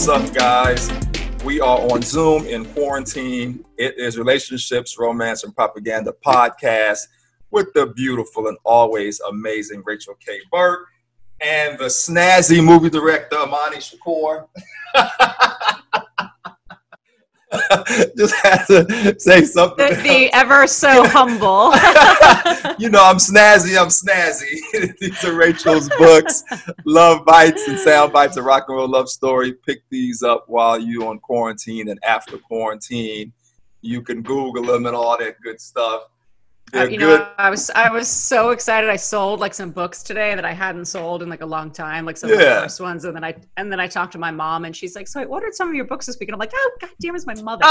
What's up, guys? We are on Zoom in quarantine. It is Relationships, Romance, and Propaganda podcast with the beautiful and always amazing Rachel K. Burke and the snazzy movie director, Imani Shakur. Just had to say something. The ever so humble. You know, I'm snazzy. These are Rachel's books, Love Bites and Sound Bites, a rock and roll love story. Pick these up while you're on quarantine and after quarantine. You can Google them and all that good stuff. I was so excited. I sold like some books today that I hadn't sold in like a long time, like some of the first ones. And then I talked to my mom, and she's like, "So I ordered some of your books this week." And I'm like, "Oh, God damn, it's my mother."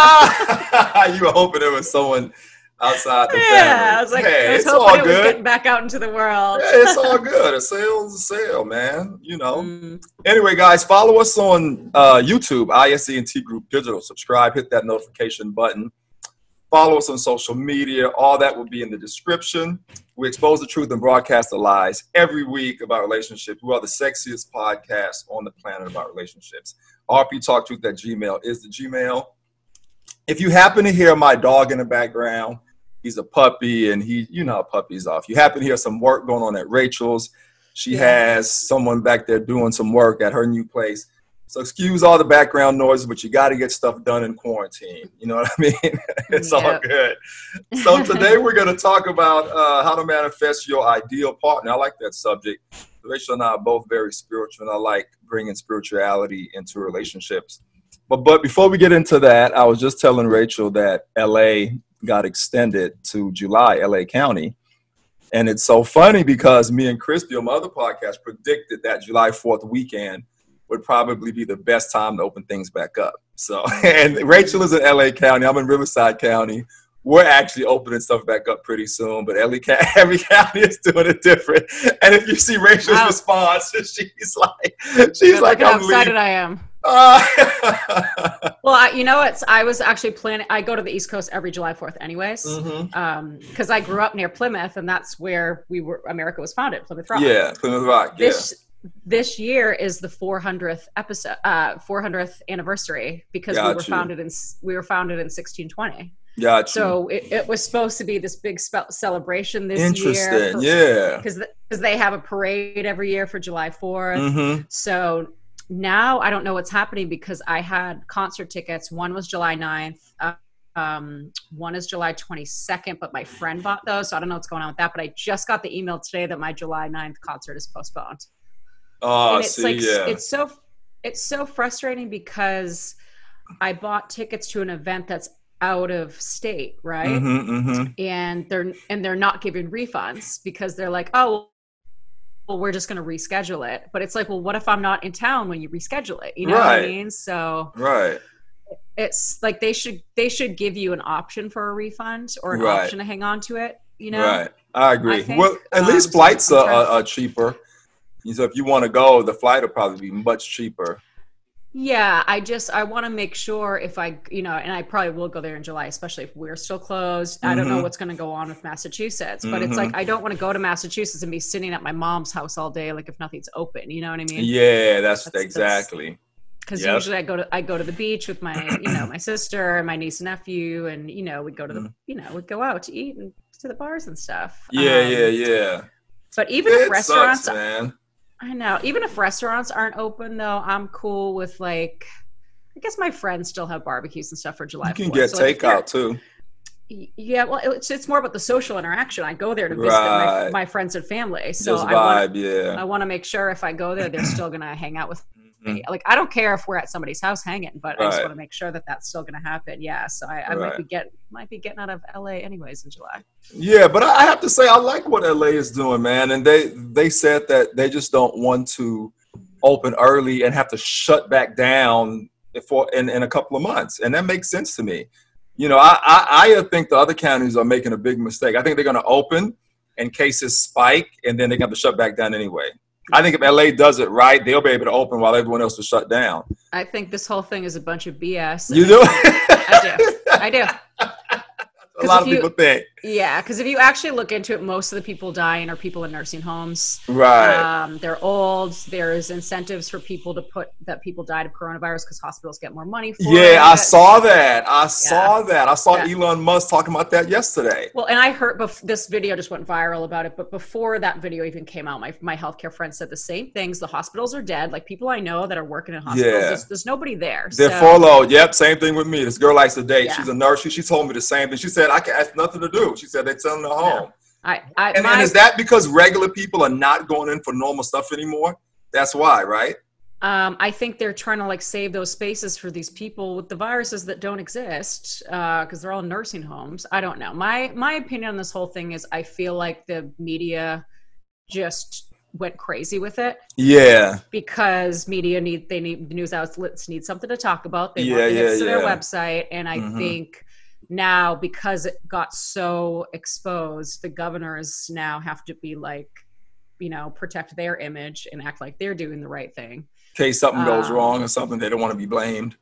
You were hoping it was someone outside the family. Yeah, I was like, hey, I was hoping it was getting back out into the world. Yeah, it's all good. A sale's a sale, man. You know. Anyway, guys, follow us on YouTube, ISENT Group Digital. Subscribe, hit that notification button. Follow us on social media. All that will be in the description. We expose the truth and broadcast the lies every week about relationships. We are the sexiest podcast on the planet about relationships. rptalktruth@gmail is the Gmail. If you happen to hear my dog in the background, he's a puppy, and you know how puppies are. If you happen to hear some work going on at Rachel's, she has someone back there doing some work at her new place. So excuse all the background noises, but you got to get stuff done in quarantine. You know what I mean? It's all good. So today we're going to talk about how to manifest your ideal partner. I like that subject. Rachel and I are both very spiritual, and I like bringing spirituality into relationships. But before we get into that, I was just telling Rachel that LA got extended to July, LA County. And it's so funny because me and Christy on my other podcast predicted that July 4th weekend would probably be the best time to open things back up. So, and Rachel is in LA County. I'm in Riverside County. We're actually opening stuff back up pretty soon, but every county is doing it different. And if you see Rachel's response, she's like, look how excited I am. Well, you know what? I was actually planning. I go to the East Coast every July 4th anyways, because I grew up near Plymouth, and that's where America was founded, Plymouth Rock. Yeah, Plymouth Rock, This year is the 400th anniversary, because we were founded in 1620. Gotcha. So it was supposed to be this big celebration this year. Interesting, yeah. Because they have a parade every year for July 4th. So now I don't know what's happening, because I had concert tickets. One was July 9th. One is July 22nd, but my friend bought those, so I don't know what's going on with that. But I just got the email today that my July 9th concert is postponed. Oh, and it's it's so frustrating, because I bought tickets to an event that's out of state, right? And they're not giving refunds, because they're like, oh, well, we're just going to reschedule it. But it's like, well, what if I'm not in town when you reschedule it? You know what I mean? So it's like they should give you an option for a refund, or an option to hang on to it. You know? Right. I agree. Well, at least flights are cheaper. So if you want to go, the flight will probably be much cheaper. Yeah, I want to make sure if and I probably will go there in July, especially if we're still closed. I don't know what's going to go on with Massachusetts, but it's like, I don't want to go to Massachusetts and be sitting at my mom's house all day, like if nothing's open, you know what I mean? Yeah, that's exactly. Because usually I go to the beach with my, my sister and my niece and nephew, and, we go to the, we'd go out to eat and to the bars and stuff. Yeah. But even if restaurants, sucks, man. I know. Even if restaurants aren't open, though, I'm cool with, like, I guess my friends still have barbecues and stuff for July 4th. You can get takeout, too. Yeah, well, it's more about the social interaction. I go there to visit my friends and family. So I want to make sure if I go there, they're still going to hang out with me. Like, I don't care if we're at somebody's house hanging, but I just want to make sure that that's still going to happen. Yeah, so I might be getting out of LA anyways in July. Yeah, but I have to say, I like what LA is doing, man. And they said that they just don't want to open early and have to shut back down in a couple of months. And that makes sense to me. I think the other counties are making a big mistake. I think they're going to open and cases spike, and then they're going to have to shut back down anyway. I think if LA does it right, they'll be able to open while everyone else is shut down. I think this whole thing is a bunch of BS. You do? I do. A lot of people think. Yeah, because if you actually look into it, most of the people dying are people in nursing homes. Right. They're old. There's incentives for people to put that people died of coronavirus because hospitals get more money for it. Yeah, I saw that. I saw Yeah. Elon Musk talking about that yesterday. Well, and I heard this video just went viral about it, but before that video even came out, my healthcare friend said the same things. The hospitals are dead. Like people I know that are working in hospitals, there's nobody there. They're furloughed. Yep, same thing with me. This girl likes to date. She's a nurse. She told me the same thing. She said, I can ask nothing to do. She said, they're telling her home. And is that because regular people are not going in for normal stuff anymore? That's why, right? I think they're trying to like save those spaces for these people with the viruses that don't exist because they're all nursing homes. I don't know. My opinion on this whole thing is I feel like the media just went crazy with it. Yeah. Because the news outlets need something to talk about. They want the hits to their website. And I think now because it got so exposed, the governors now have to be like, protect their image and act like they're doing the right thing. In case something goes wrong or something, they don't want to be blamed.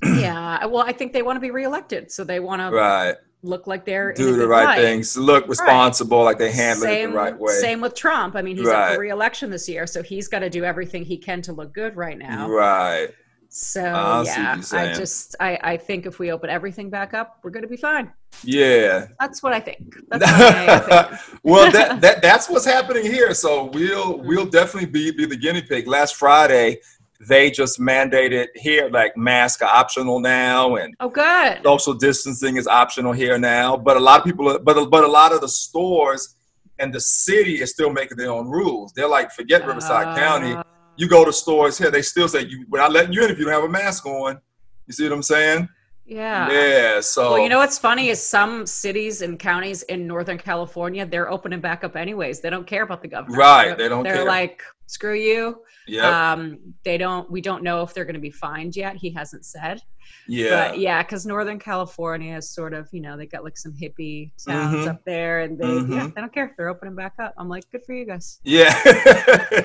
Yeah. Well, I think they want to be reelected. So they want to look like they're do the right things, look responsible, like they handle it the right way. Same with Trump. I mean, he's up for re-election this year, so he's got to do everything he can to look good right now. Right. So I think if we open everything back up, we're going to be fine. Yeah. That's what I think. That's what I think. Well, that's what's happening here. So we'll definitely be the guinea pig. Last Friday, they just mandated here, like masks are optional now, and good. Social distancing is optional here now. But a lot of people, but a lot of the stores and the city is still making their own rules. They're like, forget Riverside County. You go to stores here, they still say we're not letting you in if you don't have a mask on. You see what I'm saying? Yeah. Yeah. So, well, what's funny is some cities and counties in Northern California, they're opening back up anyways. They don't care about the governor. Right. They're like, screw you. Yeah. We don't know if they're going to be fined yet. He hasn't said. Yeah. But yeah, because Northern California is sort of, they got like some hippie towns up there, and they don't care. They're opening back up. I'm like, good for you guys. Yeah.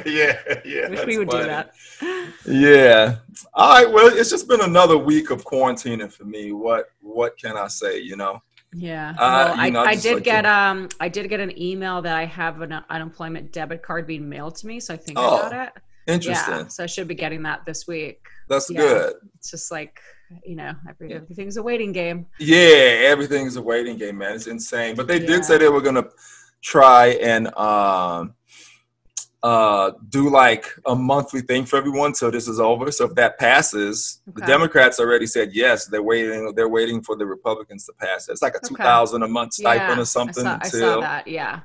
Yeah. Wish we would do that. Yeah. All right. Well, it's just been another week of quarantining for me. What can I say? Yeah. Well, I did get an email that I have an unemployment debit card being mailed to me, so I think I got it. Interesting. Yeah, so I should be getting that this week. That's good. It's just like, everything's a waiting game. Yeah, everything's a waiting game, man. It's insane. But they did say they were gonna try and do like a monthly thing for everyone till this is over. So if that passes, the Democrats already said yes. They're waiting for the Republicans to pass it. It's like a $2,000 a month stipend or something. I saw that. Yeah.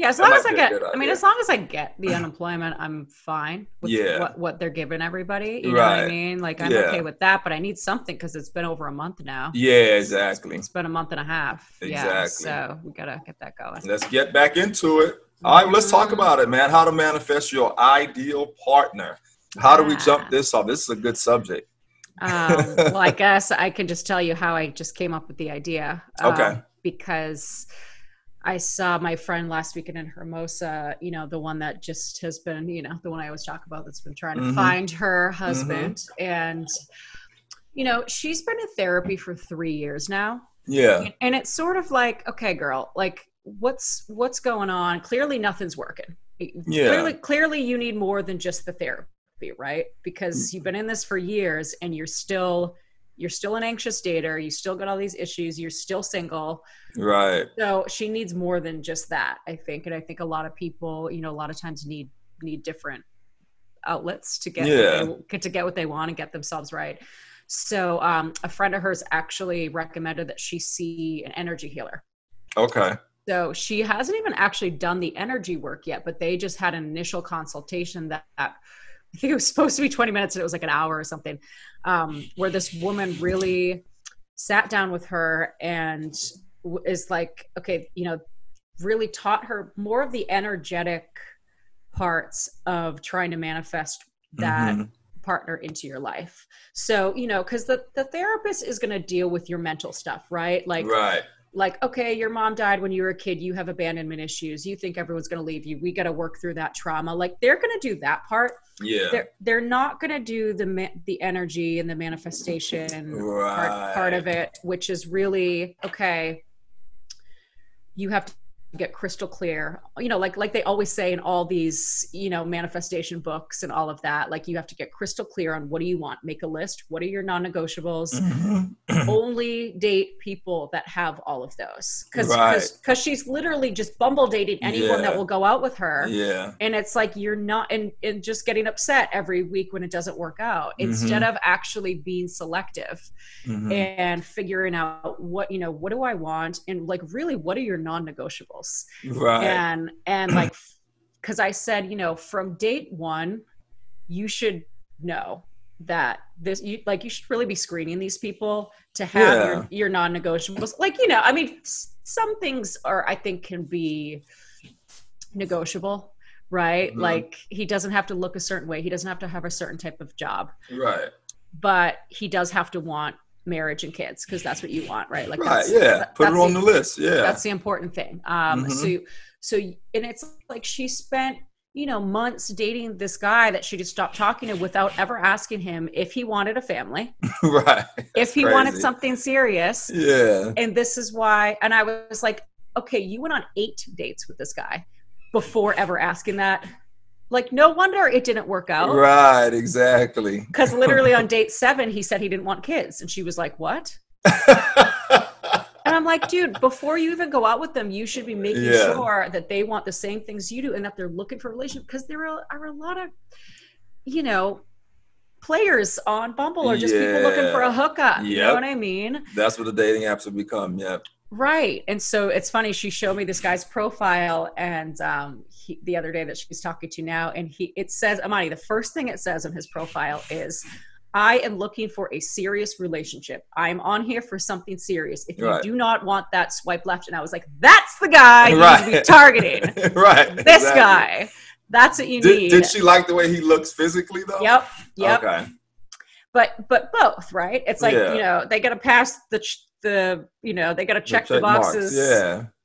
As long as I get the unemployment, I'm fine with what they're giving everybody. You know what I mean? Like I'm okay with that, but I need something because it's been over a month now. Yeah, exactly. It's been a month and a half. Exactly. Yeah, so we gotta get that going. Let's get back into it. All right, let's talk about it, man. How to manifest your ideal partner. How do we jump this off? This is a good subject. Well, I guess I can just tell you how I just came up with the idea. Okay. Because I saw my friend last weekend in Hermosa, the one that just has been, the one I always talk about that's been trying to find her husband. And, she's been in therapy for 3 years now. Yeah. And it's sort of like, okay, girl, like, what's going on? Clearly nothing's working. Clearly you need more than just the therapy, right? Because you've been in this for years and you're still an anxious dater. You still got all these issues. You're still single. Right. So she needs more than just that, I think. And I think a lot of people, a lot of times need different outlets to get what they want and get themselves right. So a friend of hers actually recommended that she see an energy healer. Okay. So she hasn't even actually done the energy work yet, but they just had an initial consultation that I think it was supposed to be 20 minutes and it was like an hour or something, where this woman really sat down with her and is like, okay, really taught her more of the energetic parts of trying to manifest that partner into your life. So, because the therapist is going to deal with your mental stuff, right? Like, okay, your mom died when you were a kid. You have abandonment issues. You think everyone's going to leave you. We got to work through that trauma. Like they're going to do that part. Yeah. They're not going to do the energy and the manifestation part of it, which is really, okay, you have to get crystal clear, you know, like they always say in all these, you know, manifestation books and all of that, like you have to get crystal clear on what do you want, make a list, what are your non-negotiables, only date people that have all of those, because she's literally just Bumble dating anyone that will go out with her, and it's like you're not and just getting upset every week when it doesn't work out, instead of actually being selective and figuring out what, you know, what do I want, and like really what are your non-negotiables. And like, because I said, you know, from date one, you should know that this, you should really be screening these people to have your non-negotiables. Like, you know, I mean, some things I think can be negotiable, right? Like he doesn't have to look a certain way. He doesn't have to have a certain type of job. Right. But he does have to want marriage and kids, because that's what you want, right? Like, put it on the list. That's the important thing. So and it's like she spent, you know, months dating this guy that she just stopped talking to without ever asking him if he wanted a family, if he wanted something serious. And this is why, and I was like, okay, you went on 8 dates with this guy before ever asking that. Like, no wonder it didn't work out. Right, exactly. Because literally on date 7, he said he didn't want kids. And she was like, what? And I'm like, dude, before you even go out with them, you should be making sure that they want the same things you do and that they're looking for a relationship. Because there are a lot of, you know, players on Bumble are just people looking for a hookup. You know what I mean? That's what the dating apps have become. Right. And so it's funny, she showed me this guy's profile, and the other day that she's talking to now, and it says, Imani, the first thing it says on his profile is, I am looking for a serious relationship. I'm on here for something serious. If you do not want that, swipe left. And I was like, that's the guy you need to be targeting. This guy. That's what you need. Did she like the way he looks physically though? Yep. Okay. But both, right? It's like, you know, they got to pass the you know, they got to check the boxes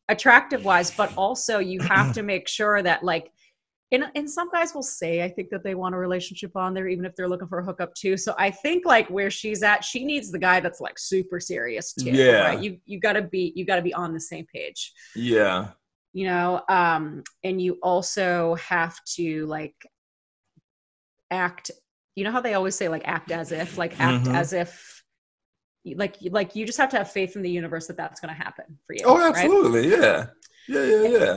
attractive wise, but also you have to make sure that, like, and some guys will say, I think that they want a relationship on there, even if they're looking for a hookup too. So I think like where she's at, she needs the guy that's like super serious too. Right? You gotta be on the same page. You know, and you also have to like act, you know how they always say like act as if, like act as if, like you just have to have faith in the universe that that's going to happen for you. Oh, absolutely. Right?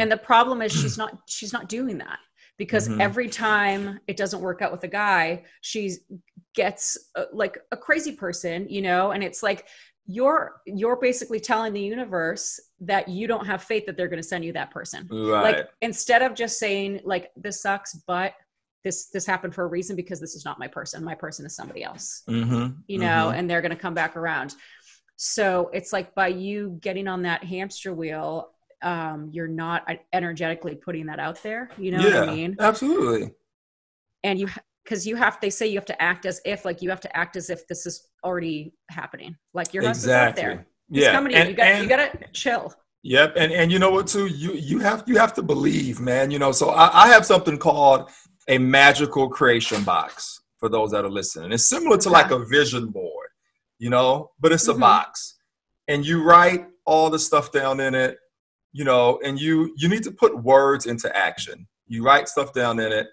And the problem is she's not doing that, because every time it doesn't work out with a guy, she gets like a crazy person, you know, and it's like, you're basically telling the universe that you don't have faith that they're going to send you that person. Like, instead of just saying like, this sucks, but this happened for a reason, because this is not my person. My person is somebody else, you know, and they're going to come back around. So it's like, by you getting on that hamster wheel, you're not energetically putting that out there. You know what I mean? Absolutely. And they say you have to act as if, like, you have to act as if this is already happening. Like, your husband's out there. He's coming in. You got to chill. Yep. And you know what too? You have to believe, man, you know, so I have something called a magical creation box for those that are listening. It's similar to like a vision board, you know, but it's a box, and you write all the stuff down in it, you know, and you need to put words into action. You write stuff down in it,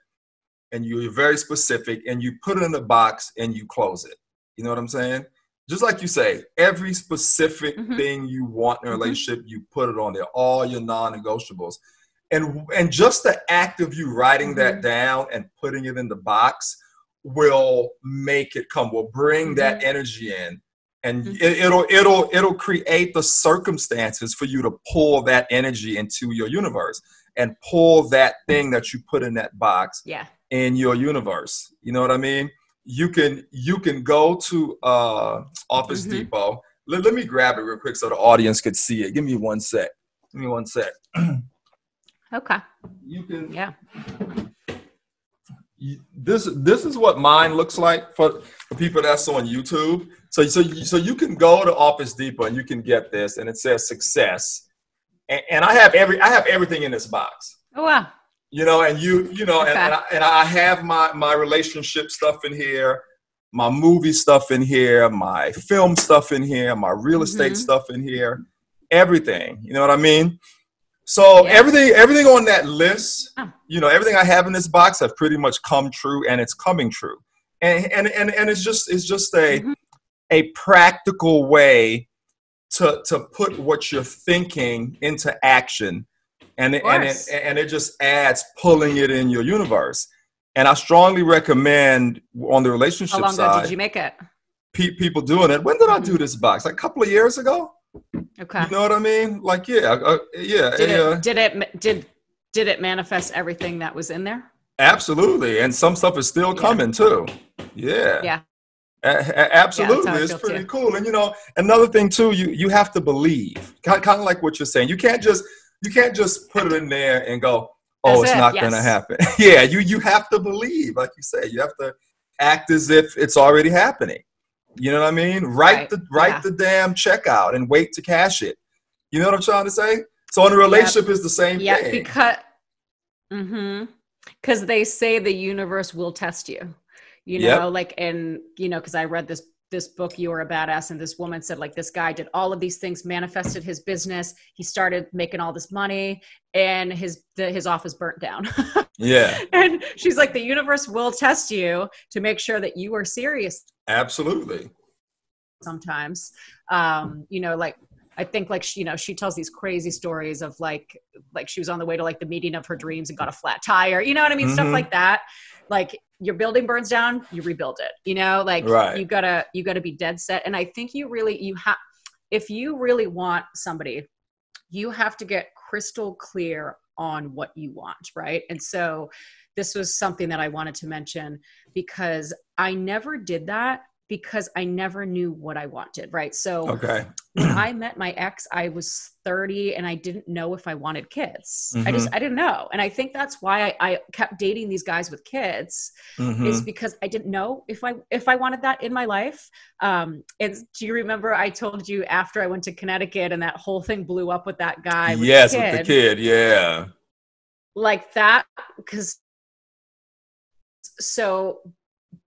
and you're very specific, and you put it in the box and you close it. You know what I'm saying? Just like you say, every specific thing you want in a relationship, you put it on there, all your non-negotiables. And just the act of you writing that down and putting it in the box will make it come, will bring that energy in. And it'll create the circumstances for you to pull that energy into your universe and pull that thing that you put in that box in your universe. You know what I mean? You can go to Office Depot. Let me grab it real quick so the audience could see it. Give me one sec. Okay. You can. This is what mine looks like for people that's on YouTube. So you can go to Office Depot and you can get this, and it says success, and I have everything in this box. Oh wow! You know, and and I have my relationship stuff in here, my movie stuff in here, my film stuff in here, my real estate stuff in here, everything. You know what I mean? So everything on that list, everything I have in this box have pretty much come true, and it's coming true. And it's just a practical way to put what you're thinking into action, and it just adds pulling it in your universe. And I strongly recommend on the relationship side. How long ago did you make it? People doing it. When did I do this box? Like a couple of years ago. Okay. You know what I mean? Like, yeah. Did it manifest everything that was in there? Absolutely. And some stuff is still coming too. Yeah. Yeah. Absolutely. It's pretty cool. And another thing too, you have to believe. Kind of like what you're saying. You can't just put it in there and go, oh, it's not going to happen. Yeah, you have to believe, like you say. You have to act as if it's already happening. You know what I mean? Write the damn check out and wait to cash it. You know what I'm trying to say? So in a relationship is the same thing. Yeah, because they say the universe will test you. Because I read this book, You Are a Badass, and this woman said, like, this guy did all of these things, manifested his business. He started making all this money, and his office burnt down. Yeah. And she's like, the universe will test you to make sure that you are serious. Absolutely. Sometimes, I think she tells these crazy stories of like she was on the way to like the meeting of her dreams and got a flat tire. You know what I mean? Stuff like that. Like, your building burns down, you rebuild it. You gotta be dead set. And I think if you really want somebody, you have to get crystal clear on what you want, right? And so this was something that I wanted to mention, because I never did that, because I never knew what I wanted, right? So when I met my ex, I was 30 and I didn't know if I wanted kids. I didn't know. And I think that's why I kept dating these guys with kids, is because I didn't know if I wanted that in my life. And do you remember I told you after I went to Connecticut and that whole thing blew up with that guy? With the kid. Yeah. Like that. So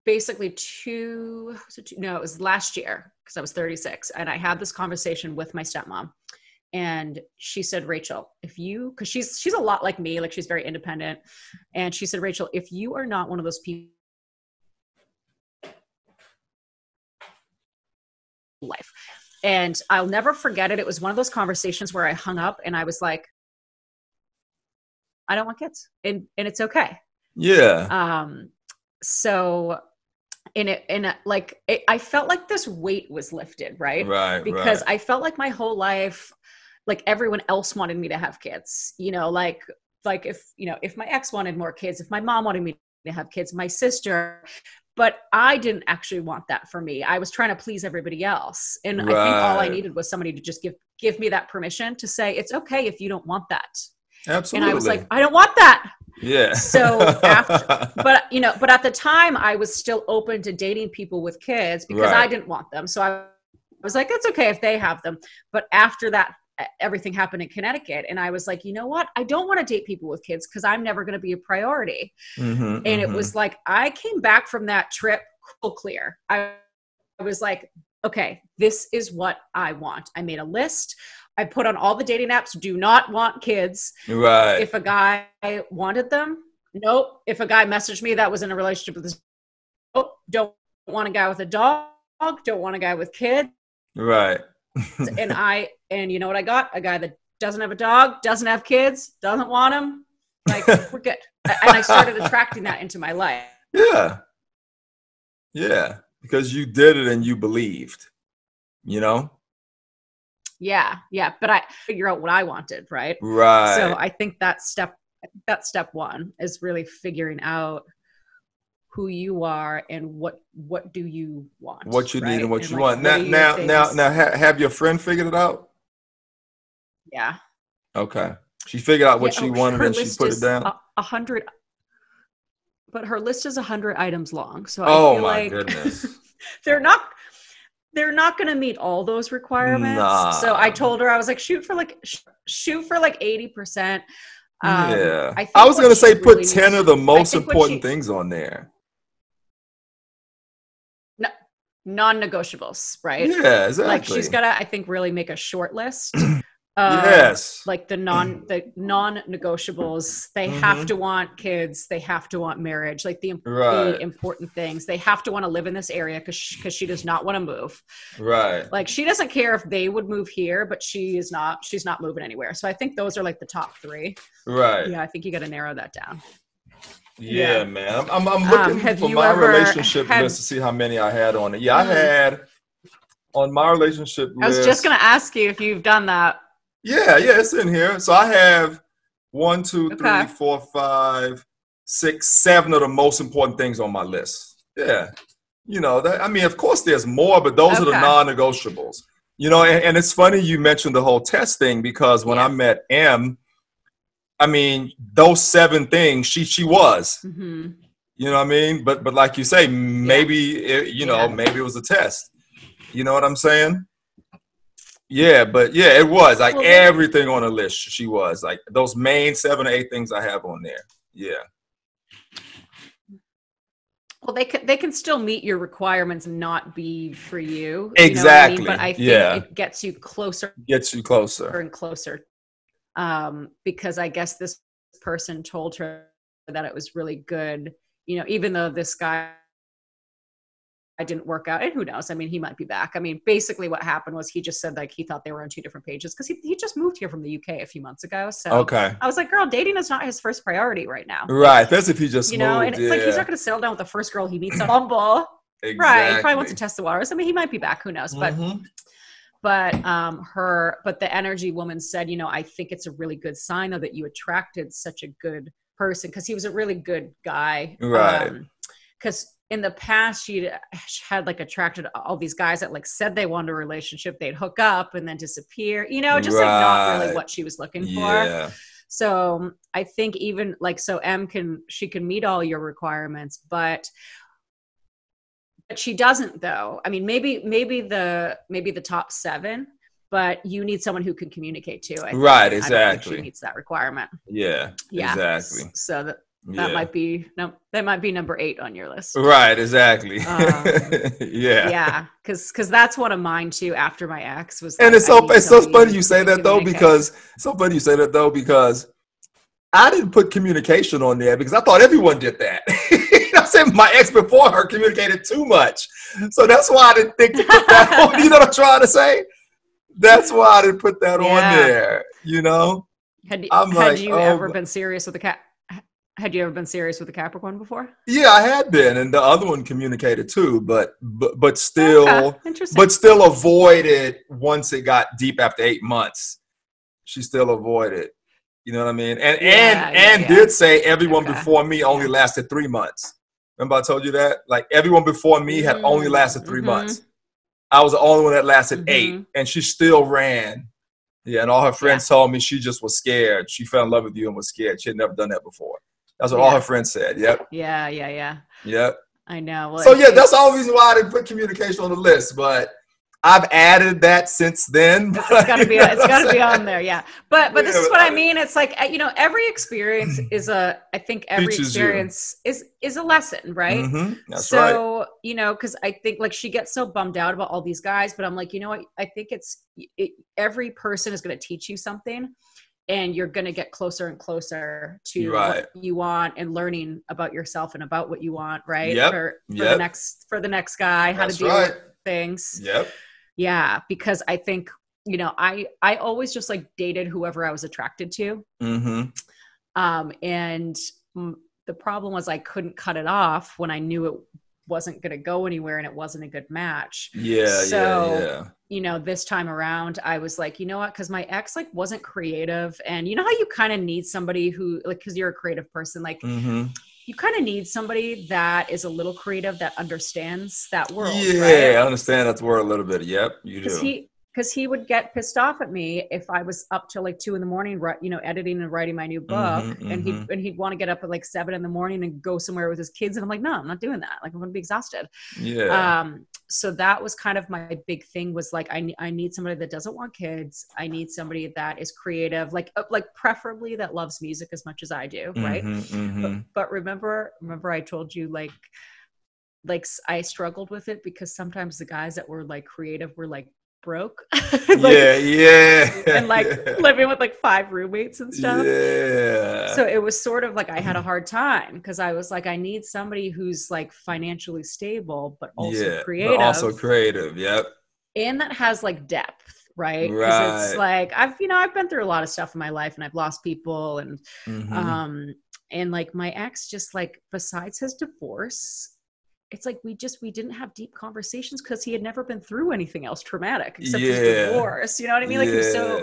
basically it was last year, because I was 36, and I had this conversation with my stepmom, and she said, Rachel, because she's a lot like me, like she's very independent, and she said, Rachel, if you are not one of those people life. And I'll never forget it. It was one of those conversations where I hung up and I was like, I don't want kids, and it's okay. Yeah. So I felt like this weight was lifted, right? Because I felt like my whole life, like everyone else wanted me to have kids, like if my ex wanted more kids, if my mom wanted me to have kids, my sister, but I didn't actually want that for me. I was trying to please everybody else. And I think all I needed was somebody to just give me that permission to say, it's okay if you don't want that. Absolutely. And I was like, I don't want that. Yeah. So but at the time I was still open to dating people with kids, because I didn't want them. So I was like, it's okay if they have them. But after that, everything happened in Connecticut, and I was like, you know what? I don't want to date people with kids, because I'm never going to be a priority. And it was like, I came back from that trip clear. I was like, okay, this is what I want. I made a list. I put on all the dating apps, do not want kids. Right. If a guy wanted them, nope. If a guy messaged me that was in a relationship with this, nope. Don't want a guy with a dog. Don't want a guy with kids. Right. And you know what I got? A guy that doesn't have a dog, doesn't have kids, doesn't want them. Like, we're good. And I started attracting that into my life. Yeah. Yeah. Because you did it and you believed, Yeah. But I figure out what I wanted. Right. Right. So I think that's step one, is really figuring out who you are and what do you want, what you need and what you want. Now, have your friend figured it out? Yeah. Okay. She figured out what she wanted and she put it down. 100, but her list is 100 items long. So I feel my like goodness. they're not going to meet all those requirements. Nah. So I told her, I was like, shoot for like 80%. Yeah. I was going to say, put 10 of the most important things on there. Non-negotiables, right? Yeah, exactly. Like, she's got to, I think, really make a short list Yes. Like the non-negotiables. They have to want kids. They have to want marriage. Like the important things. They have to want to live in this area because she does not want to move. Right. Like she doesn't care if they would move here, but she's not moving anywhere. So I think those are like the top 3. Right. Yeah, I think you got to narrow that down. Yeah, man. I'm looking for my relationship list to see how many I had on it. Yeah, I had on my relationship list. I was just going to ask you if you've done that. Yeah, it's in here. So I have 1, 2, 3, 4, 5, 6, 7 of the most important things on my list. Yeah. You know, I mean, of course there's more, but those are the non-negotiables. You know, and it's funny you mentioned the whole test thing because when I met M, I mean, those 7 things she was. You know what I mean? But like you say, maybe maybe it was a test. You know what I'm saying? Yeah, but yeah, it was like everything on the list. She was like those main 7 or 8 things I have on there. Yeah. Well, they can still meet your requirements and not be for you. Exactly. You know what I mean? But I think it gets you closer. And closer. Because I guess this person told her that it was really good. You know, even though this guy didn't work out, and who knows? I mean, he might be back. I mean, basically what happened was he just said like he thought they were on 2 different pages because he just moved here from the UK a few months ago. So I was like, girl, dating is not his first priority right now. Right. That's if he just moved, and it's like he's not going to settle down with the first girl he meets on Bumble. Exactly. Right. He probably wants to test the waters. I mean, he might be back. Who knows? But the energy woman said, you know, I think it's a really good sign though that you attracted such a good person because he was a really good guy. Right. Because in the past, she had like attracted all these guys that like said they wanted a relationship. They'd hook up and then disappear, you know, just like not really what she was looking for. So I think even like, so she can meet all your requirements, but she doesn't though. I mean, maybe the top 7, but you need someone who can communicate too. Right. Exactly. I don't think she meets that requirement. Yeah. Exactly. So that might be number 8 on your list. Right, exactly. Yeah, because that's one of mine too. After my ex was, and it's so funny you say that though because I didn't put communication on there because I thought everyone did that. I said my ex before her communicated too much, so that's why I didn't think to put that on. You know what I'm trying to say? That's why I didn't put that on there. You know, had you ever been serious with a cat? Had you ever been serious with a Capricorn before? Yeah, I had been, and the other one communicated too, but still avoided once it got deep after 8 months. She still avoided. You know what I mean? And did say everyone before me only lasted 3 months. Remember I told you that? Like everyone before me had only lasted 3 months. I was the only one that lasted 8, and she still ran. Yeah, and all her friends told me she just was scared. She fell in love with you and was scared. She had never done that before. That's what all her friends said. Yep. Yeah. Yep. I know. Well, so that's the only reason why I didn't put communication on the list, but I've added that since then. It's gotta be on there. Yeah. But this is what I mean. It's like, you know, every experience is a lesson, right? That's right. So, you know, cause I think like she gets so bummed out about all these guys, but I'm like, you know what? I think every person is going to teach you something. And you're going to get closer and closer to what you want and learning about yourself and about what you want, right? For the next guy, how to deal with things. Yep. Yeah. Because I think, you know, I always just like dated whoever I was attracted to. And the problem was I couldn't cut it off when I knew it wasn't going to go anywhere and it wasn't a good match. You know, this time around I was like, you know what, because my ex like wasn't creative, and you know how you kind of need somebody who like, because you're a creative person, like you kind of need somebody that is a little creative, that understands that world. I understand that word a little bit. Yep, you do. Because he would get pissed off at me if I was up till like 2 a.m, you know, editing and writing my new book, and he'd want to get up at like 7 a.m. and go somewhere with his kids, and I'm like, no, I'm not doing that. Like I'm gonna be exhausted. So that was kind of my big thing, was like I need somebody that doesn't want kids. I need somebody that is creative, like preferably that loves music as much as I do, right? But remember I told you like I struggled with it because sometimes the guys that were like creative were like broke. And like living with like 5 roommates and stuff. Yeah. So it was sort of like I had a hard time because I was like, I need somebody who's like financially stable, but also creative. But also creative. Yep. And that has like depth. Right. Because it's like, I've been through a lot of stuff in my life and I've lost people and like my ex just like, besides his divorce, it's like, we didn't have deep conversations because he had never been through anything else traumatic except his divorce. You know what I mean? Like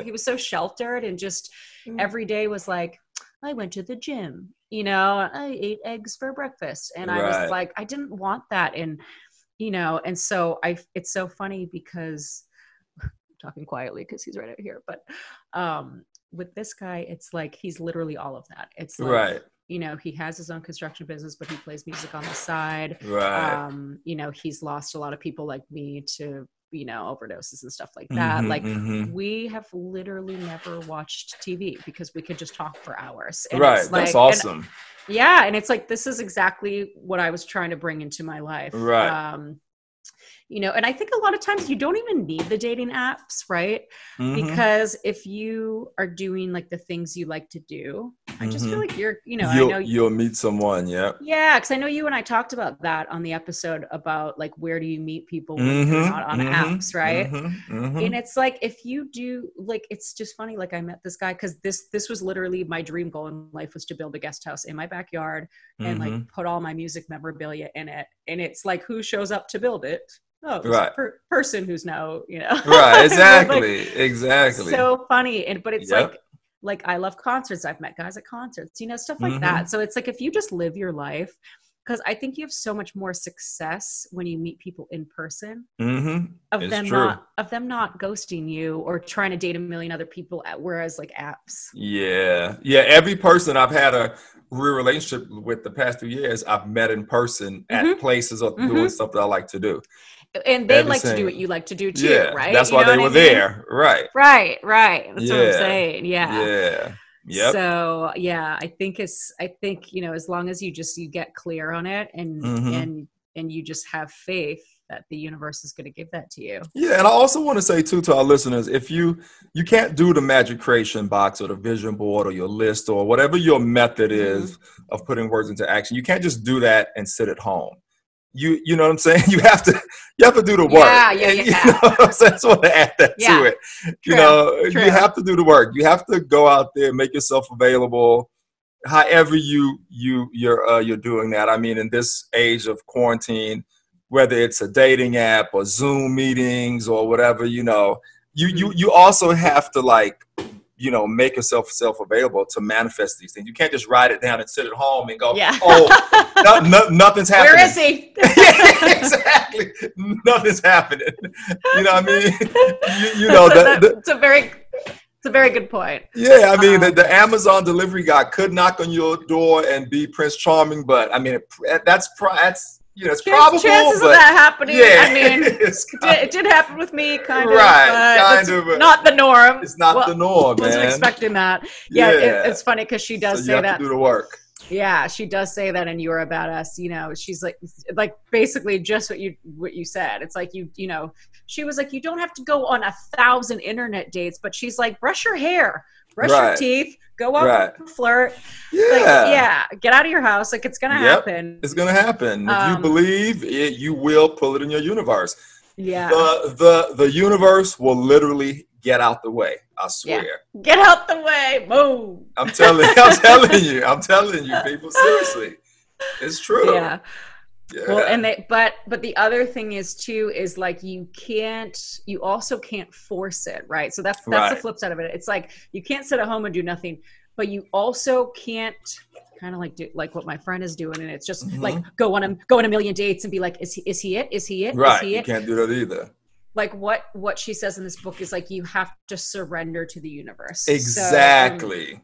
he was so sheltered and just every day was like, I went to the gym, I ate eggs for breakfast. And I was like, I didn't want that. And, and so it's so funny because talking quietly because he's right out here. But with this guy, it's like he's literally all of that. It's like, he has his own construction business, but he plays music on the side. He's lost a lot of people like me to, overdoses and stuff like that. We have literally never watched TV because we could just talk for hours. And it's like, that's awesome. And it's like, this is exactly what I was trying to bring into my life. And I think a lot of times you don't even need the dating apps, right? Because if you are doing like the things you like to do, I just feel like you'll meet someone. Yeah. Because I know you and I talked about that on the episode about like, where do you meet people when you're not on apps, right? And it's like, if you do, like, it's just funny. Like I met this guy because this was literally my dream goal in life, was to build a guest house in my backyard and like put all my music memorabilia in it. And it's like, who shows up to build it? Oh, person who's now, exactly. Exactly. So funny. But it's like I love concerts. I've met guys at concerts, stuff like that. So it's like, if you just live your life, because I think you have so much more success when you meet people in person of them not ghosting you or trying to date a million other people whereas like apps. Every person I've had a real relationship with the past 2 years, I've met in person at places or doing stuff that I like to do. And they like to do what you like to do too, right? That's why they were there. Right. That's what I'm saying. So I think as long as you get clear on it and you just have faith that the universe is going to give that to you. And I also want to say too to our listeners, if you can't do the magic creation box or the vision board or your list or whatever your method is of putting words into action, you can't just do that and sit at home. You know what I'm saying? You have to do the work. You know what I'm saying? I just want to add that to it. True. You have to do the work. You have to go out there, make yourself available. However you're doing that. I mean, in this age of quarantine, whether it's a dating app or Zoom meetings or whatever, you also have to make yourself available to manifest these things. You can't just write it down and sit at home and go, nothing's happening. Where is he? Exactly. Nothing's happening. You know what I mean? It's a very good point. I mean, the Amazon delivery guy could knock on your door and be Prince Charming, but I mean, that's it's probable. Chances of that happening. I mean, it did happen with me, kind of. But not the norm. It's not the norm, man. Wasn't expecting that. It's funny because she does say that. You have to do the work. Yeah, she does say that, and You're a Badass. She's like basically just what you said. It's like she was like, you don't have to go on 1,000 internet dates, but she's like, brush your hair, brush your teeth, go out and flirt. Get out of your house. Like, it's gonna happen. It's gonna happen. If you believe it, you will pull it in your universe. The universe will literally get out the way. I swear. Get out the way. Boom. I'm telling you, people. Seriously, it's true. Well, but the other thing is like, you also can't force it, right? So that's the flip side of it. It's like, you can't sit at home and do nothing, but you also can't kind of like do like what my friend is doing, and it's just like go on a million dates and be like, is he it? Is he it? Right. Is he it? You can't do that either. Like what she says in this book is like, you have to surrender to the universe. Exactly. So,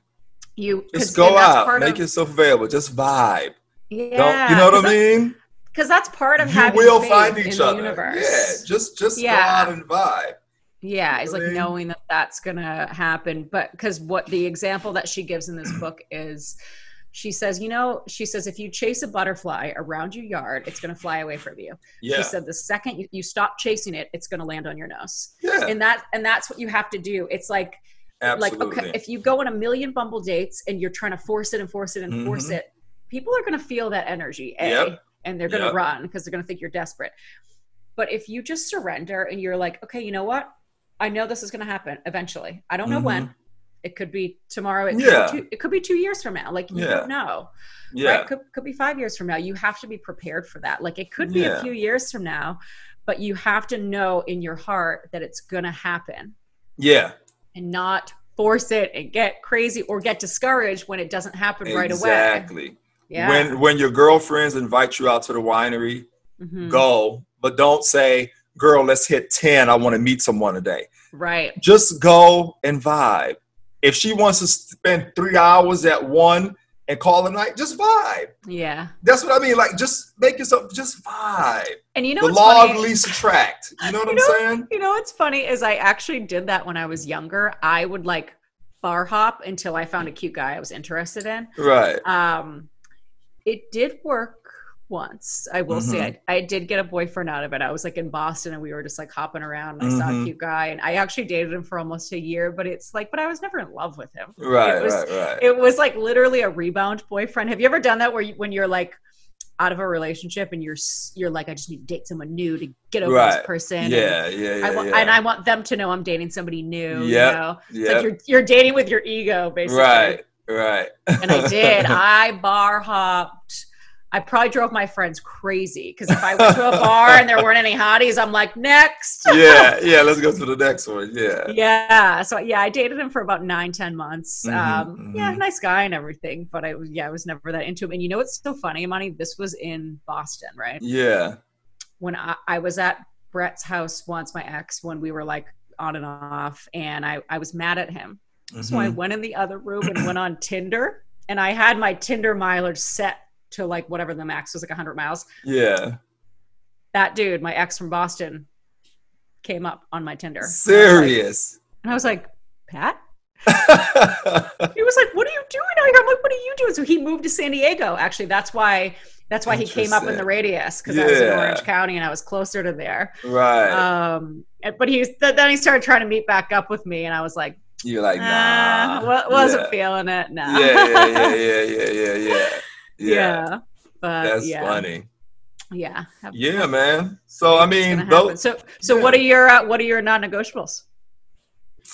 you just go out, make yourself available, just vibe. You know what I mean? Because that's part of having faith find each other. Universe. Just go out and vibe. Yeah, it's like knowing that that's gonna happen. But because what the example that she gives in this book is, She says, if you chase a butterfly around your yard, it's going to fly away from you. Yeah. She said the second you stop chasing it, it's going to land on your nose. Yeah. And that's what you have to do. It's like, absolutely. Okay, if you go on a million Bumble dates and you're trying to force it and force it and force it, people are going to feel that energy, and they're going to run because they're going to think you're desperate. But if you just surrender and you're like, okay, you know what? I know this is going to happen eventually. I don't know when. It could be tomorrow. It could be 2 years from now. Like, you don't know. Yeah. Right? Could be 5 years from now. You have to be prepared for that. Like, it could be a few years from now, but you have to know in your heart that it's going to happen. Yeah. And not force it and get crazy or get discouraged when it doesn't happen right away. Exactly. Yeah. When your girlfriends invite you out to the winery, go, but don't say, girl, let's hit 10. I want to meet someone today. Right. Just go and vibe. If she wants to spend 3 hours at one and call it a night, just vibe. Yeah. That's what I mean. Like, just make yourself, just vibe. And the law of least attract. You know what I'm saying? You know what's funny is I actually did that when I was younger. I would like bar hop until I found a cute guy I was interested in. Right. It did work once. I will say I did get a boyfriend out of it. I was like in Boston and we were just like hopping around and I saw a cute guy and I actually dated him for almost a year, but I was never in love with him. Right. It was like literally a rebound boyfriend. Have you ever done that where when you're like out of a relationship and you're like, I just need to date someone new to get over this person. Yeah. And I want them to know I'm dating somebody new. Yeah. It's like you're dating with your ego, basically. Right. And I did. I bar hopped. I probably drove my friends crazy because if I went to a bar and there weren't any hotties, I'm like, next. Yeah, let's go to the next one. Yeah. So I dated him for about 9-10 months. Nice guy and everything, but I was never that into him. And you know what's so funny, Imani? This was in Boston, right? Yeah. When I was at Brett's house once, my ex, when we were like on and off, and I was mad at him. So I went in the other room and went on Tinder, and I had my Tinder mileage set to like whatever the max was, like 100 miles. Yeah. That dude, my ex from Boston, came up on my Tinder. Serious. And I was like, Pat? He was like, what are you doing out here? I'm like, what are you doing? So he moved to San Diego. Actually, that's why he came up in the radius, because I was in Orange County and I was closer to there. Right. But then he started trying to meet back up with me, and I was like, you're like, nah. Wasn't feeling it. Nah. Yeah. But that's funny. Yeah. Yeah, man. So I mean, so what are your non-negotiables?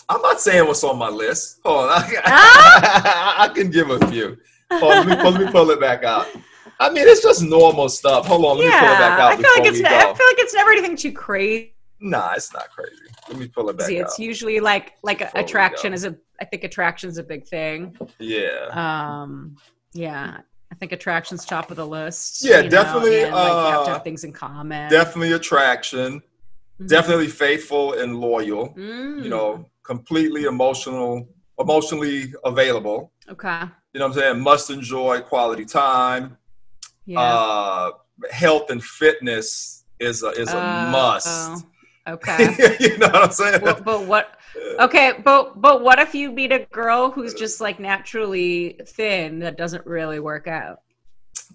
I'm not saying what's on my list. Hold on, I can give a few. Hold on, let me pull it back out. I mean, it's just normal stuff. Hold on, let me pull it back out. I feel like it's never anything too crazy. Nah, it's not crazy. Let me pull it back out. It's usually like attraction I think attraction's a big thing. Yeah. Yeah. I think attraction's top of the list. Yeah, definitely. You have to have things in common. Definitely attraction. Definitely faithful and loyal. Completely emotionally available. Okay. You know what I'm saying? Must enjoy quality time. Yeah. Health and fitness is a must. Okay. You know what I'm saying? But what? Okay, but what if you meet a girl who's just like naturally thin that doesn't really work out?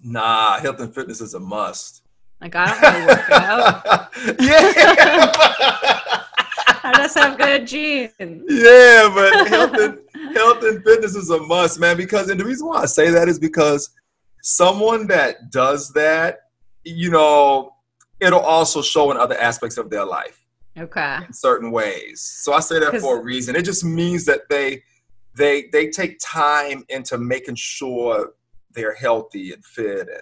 Nah, health and fitness is a must. Like, I don't really work out. Yeah. I just have good genes. Yeah, but health and fitness is a must, man. And the reason why I say that is because someone that does that, it'll also show in other aspects of their life. Okay. In certain ways. So I say that for a reason. It just means that they take time into making sure they're healthy and fit, and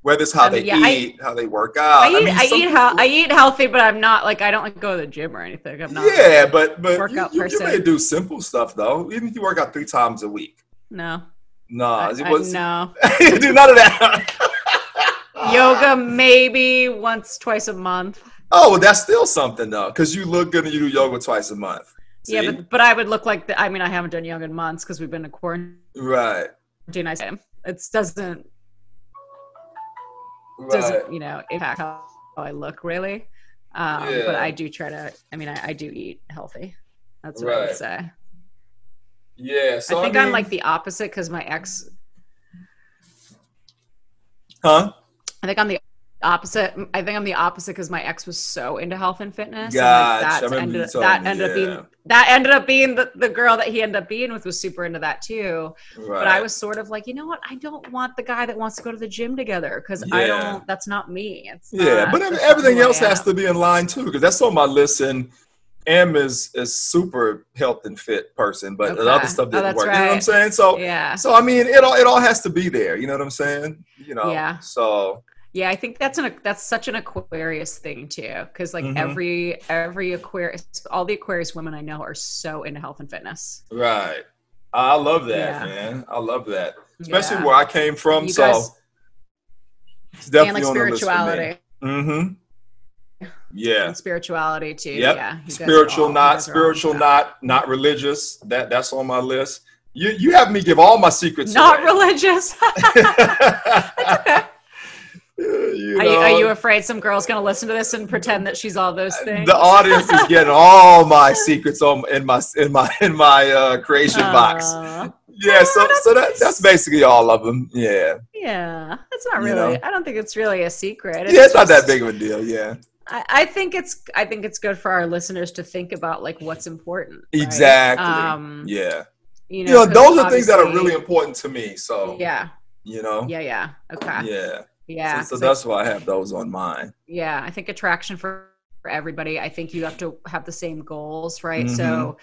whether it's how they eat, how they work out. I eat healthy, but I'm not like, I don't like go to the gym or anything. I'm not. Yeah, but workout you may do simple stuff though. Even if you work out 3 times a week. No. No. No. You do none of that. Yoga maybe once, twice a month. Oh, well, that's still something though, because you look good and you do yoga twice a month. See? Yeah, but I would look like I haven't done yoga in months because we've been in quarantine. Right. It doesn't impact how I look really. But I do try to. I do eat healthy. That's what I would say. Yeah. So I'm like the opposite, because my ex Huh? I think I'm the opposite. I think I'm the opposite because my ex was so into health and fitness, Gotcha. and I remember you told me. Yeah. that ended up being the girl that he ended up being with was super into that too. Right. But I was sort of like, you know what? I don't want the guy that wants to go to the gym together because that's not me. It's not, but everything else has to be in line too, because that's on my list. And M is super health and fit person, but the other stuff didn't work. Right. You know what I'm saying? So So I mean, it all has to be there. You know what I'm saying? You know. Yeah. So. Yeah, I think that's such an Aquarius thing too, because like every Aquarius, all the Aquarius women I know are so into health and fitness. Right. I love that, man. I love that, especially where I came from. You guys, it's definitely on the list for me. Yeah, and spirituality too. Yep. Yeah, spiritual, not religious. That's on my list. You have me give all my secrets. Not religious. That's okay. Are you afraid some girl's going to listen to this and pretend that she's all those things? The audience is getting all my secrets in my creation box. Yeah, so that's basically all of them. Yeah. Yeah, it's not really. I don't think it's really a secret. It's not that big of a deal. Yeah. I think it's good for our listeners to think about like what's important. Right? Exactly. Yeah. You know, those are things that are really important to me. So yeah. You know. Yeah. Okay. Yeah. Yeah. So that's why I have those on mine. Yeah. I think attraction for everybody. I think you have to have the same goals, right? So,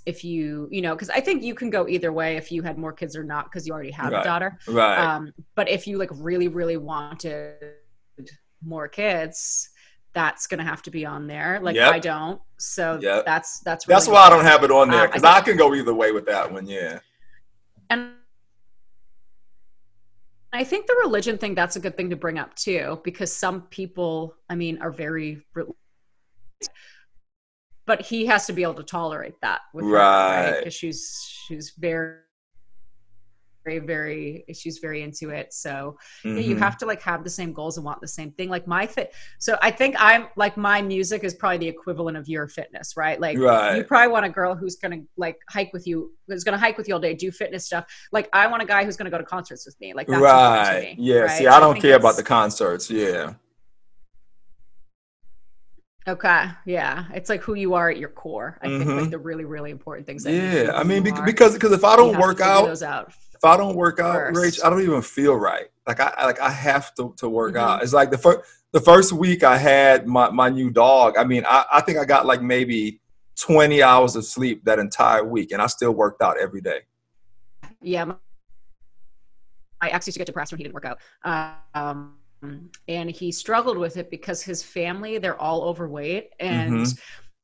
if you because I think you can go either way if you had more kids or not, because you already have a daughter. Right. But if you like really, really wanted more kids, that's going to have to be on there. Like I don't. So that's why I don't have it on there, because I can go either way with that one. Yeah. And I think the religion thing, that's a good thing to bring up too, because some people, I mean, are very, but he has to be able to tolerate that with her, right? Because she's very, she's very into it. So you have to like have the same goals and want the same thing. Like so I think I'm like, my music is probably the equivalent of your fitness, right? Like you probably want a girl who's going to like hike with you all day, do fitness stuff. Like I want a guy who's going to go to concerts with me. Like that's important to me, yeah. Right? See, I don't care about the concerts. Yeah. Okay. Yeah. It's like who you are at your core. I think like the really, really important things. That I mean, because if I don't work out, Rach, I don't even feel right. Like I have to work out. It's like the first week I had my new dog. I mean, I think I got like maybe 20 hours of sleep that entire week, and I still worked out every day. Yeah. I actually used to get depressed when he didn't work out. And he struggled with it because his family, they're all overweight. And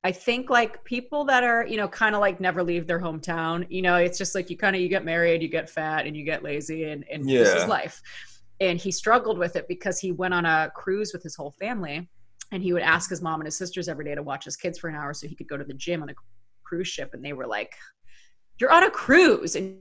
I think like people that are, kind of like never leave their hometown, it's just like you get married, you get fat and you get lazy and this is life. And he struggled with it because he went on a cruise with his whole family, and he would ask his mom and his sisters every day to watch his kids for an hour so he could go to the gym on a cruise ship. And they were like, "You're on a cruise and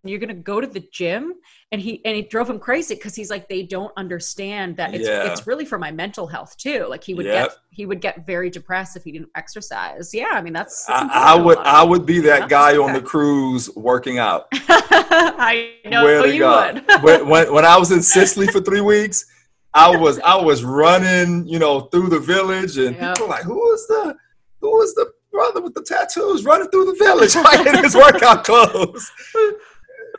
you're going to go to the gym?" And he drove him crazy, because he's like, they don't understand that it's really for my mental health too. Like he would get very depressed if he didn't exercise. Yeah. I mean, that's I would be that guy on the cruise working out. I know you would. when I was in Sicily for 3 weeks, I was running, through the village, and people were like, who was the brother with the tattoos running through the village like in his workout clothes?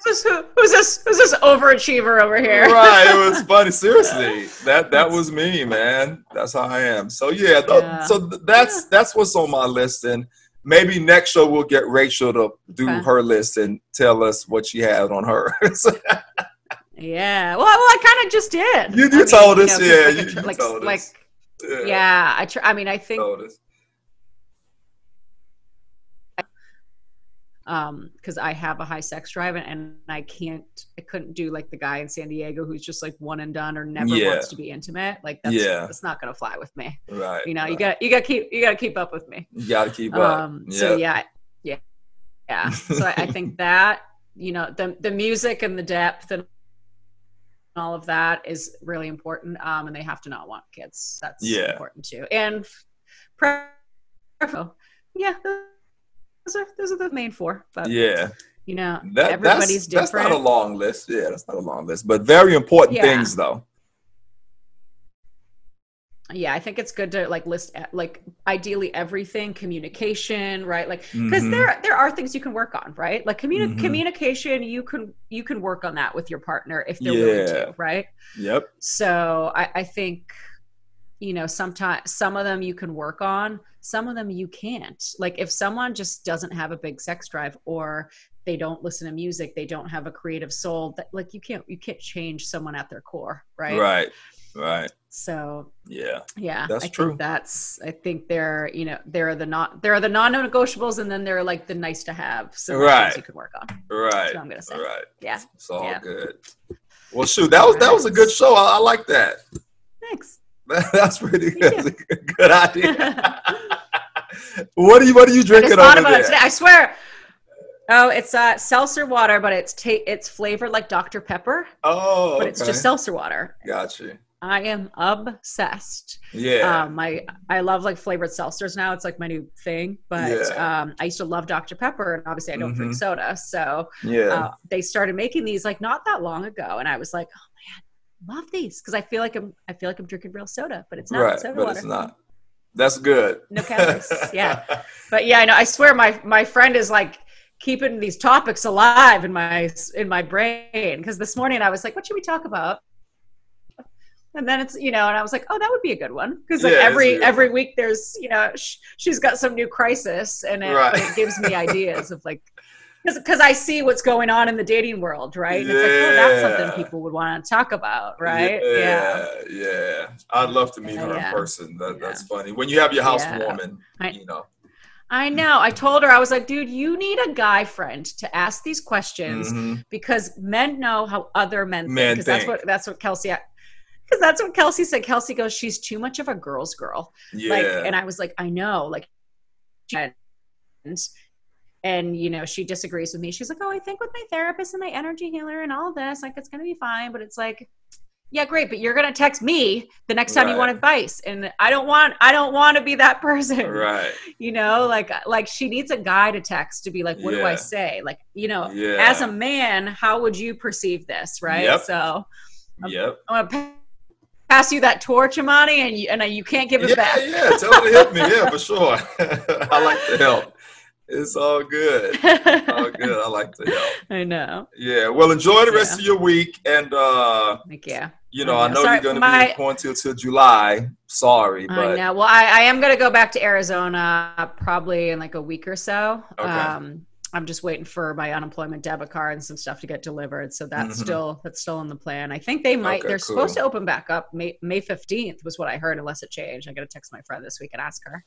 Who's this overachiever over here? Right, it was funny. Seriously, that was me, man. That's how I am. So so that's what's on my list, and maybe next show we'll get Rachel to do her list and tell us what she had on her. Yeah, well, I kind of just did. You told us, you told us. I think. Because I have a high sex drive, and I couldn't do like the guy in San Diego who's just like one and done or never wants to be intimate. Like that's not gonna fly with me. Right. You gotta keep up with me. You gotta keep up. So yeah. So I think that the music and the depth and all of that is really important. And they have to not want kids. That's important too. And those are the main four. But You know, everybody's different. That's not a long list. Yeah, that's not a long list, but very important things though. Yeah, I think it's good to like list like ideally everything, communication, right? Like, because there are things you can work on, right? Like communication, you can work on that with your partner if they're willing to, right? Yep. So I think, you know, sometimes some of them you can work on, some of them you can't. Like if someone just doesn't have a big sex drive, or they don't listen to music, they don't have a creative soul, that like you can't change someone at their core, right? Right. So yeah, that's true. I think they're, you know, there are the non-negotiables, and then there are like the nice to have. So things you can work on. Right. That's what I'm gonna say. Right. Yeah. It's all good. Well, shoot, that was a good show. I like that. Thanks. That's pretty good. That's a good idea. What are you drinking over there? Today. I swear. Oh, it's seltzer water, but it's flavored like Dr. Pepper. Oh, but it's just seltzer water. Gotcha. I am obsessed. Yeah. I love like flavored seltzers now. It's like my new thing. But I used to love Dr. Pepper, and obviously I don't drink soda. So they started making these like not that long ago, and I was like, oh man, love these, because I feel like I'm drinking real soda, but it's not. Right, soda but water. It's not. That's good. No calories. Yeah. But yeah, I know. I swear my friend is like keeping these topics alive in my brain, because this morning I was like, what should we talk about? And then it's, you know, and I was like, oh, that would be a good one, because like every week there's, you know, she's got some new crisis, and it gives me ideas of like, because I see what's going on in the dating world, right? And it's like, oh, that's something people would want to talk about, right? Yeah. I'd love to meet her in person. That's funny. When you have your housewarming, you know. I know. I told her, I was like, dude, you need a guy friend to ask these questions, because men know how other men think. Because that's what Kelsey, because that's what Kelsey said. Kelsey goes, she's too much of a girl's girl. Yeah. Like, and I was like, I know. Like, and you know, she disagrees with me. She's like, oh, I think with my therapist and my energy healer and all this, like, it's going to be fine. But it's like, yeah, great, but you're gonna text me the next time you want advice, and I don't want to be that person. Right. You know, like she needs a guy to text to be like, what do I say? Like, you know, as a man, how would you perceive this, right? Yep. So, I'm gonna pass you that torch, Imani, and you can't give it back. Yeah, tell her to hit me. Yeah, for sure. I like to help. It's all good. All good. I like to help. I know. Yeah. Well, enjoy the rest of your week, and thank you. You know, I know you're going to be in quarantine till July. Sorry, but I know. Well, I am going to go back to Arizona probably in like a week or so. Okay. I'm just waiting for my unemployment debit card and some stuff to get delivered. So that's still in the plan. I think they might. They're supposed to open back up May 15th was what I heard, unless it changed. I got to text my friend this week and ask her.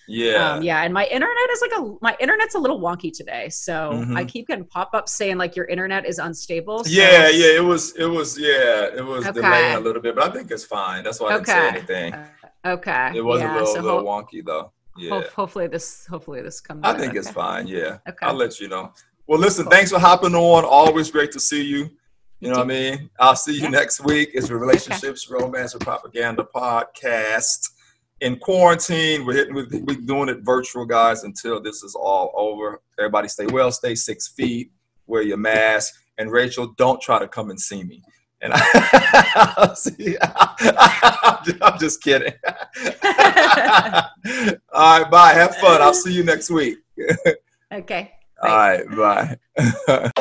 Yeah. And my internet is my internet's a little wonky today. So I keep getting pop-ups saying like your internet is unstable. So. Yeah. It was delaying a little bit, but I think it's fine. That's why I didn't say anything. Okay. It was a little wonky though. Yeah. Hopefully this comes. I think it's fine. Yeah. Okay. I'll let you know. Well, listen, thanks for hopping on. Always great to see you. You know what I mean? I'll see you next week. It's a Relationships, Romance, and Propaganda podcast. In quarantine, we're doing it virtual, guys, until this is all over. Everybody stay well, stay 6 feet, wear your mask, and Rachel, don't try to come and see me. And I'm just kidding. All right, bye. Have fun. I'll see you next week. Okay. All right, bye.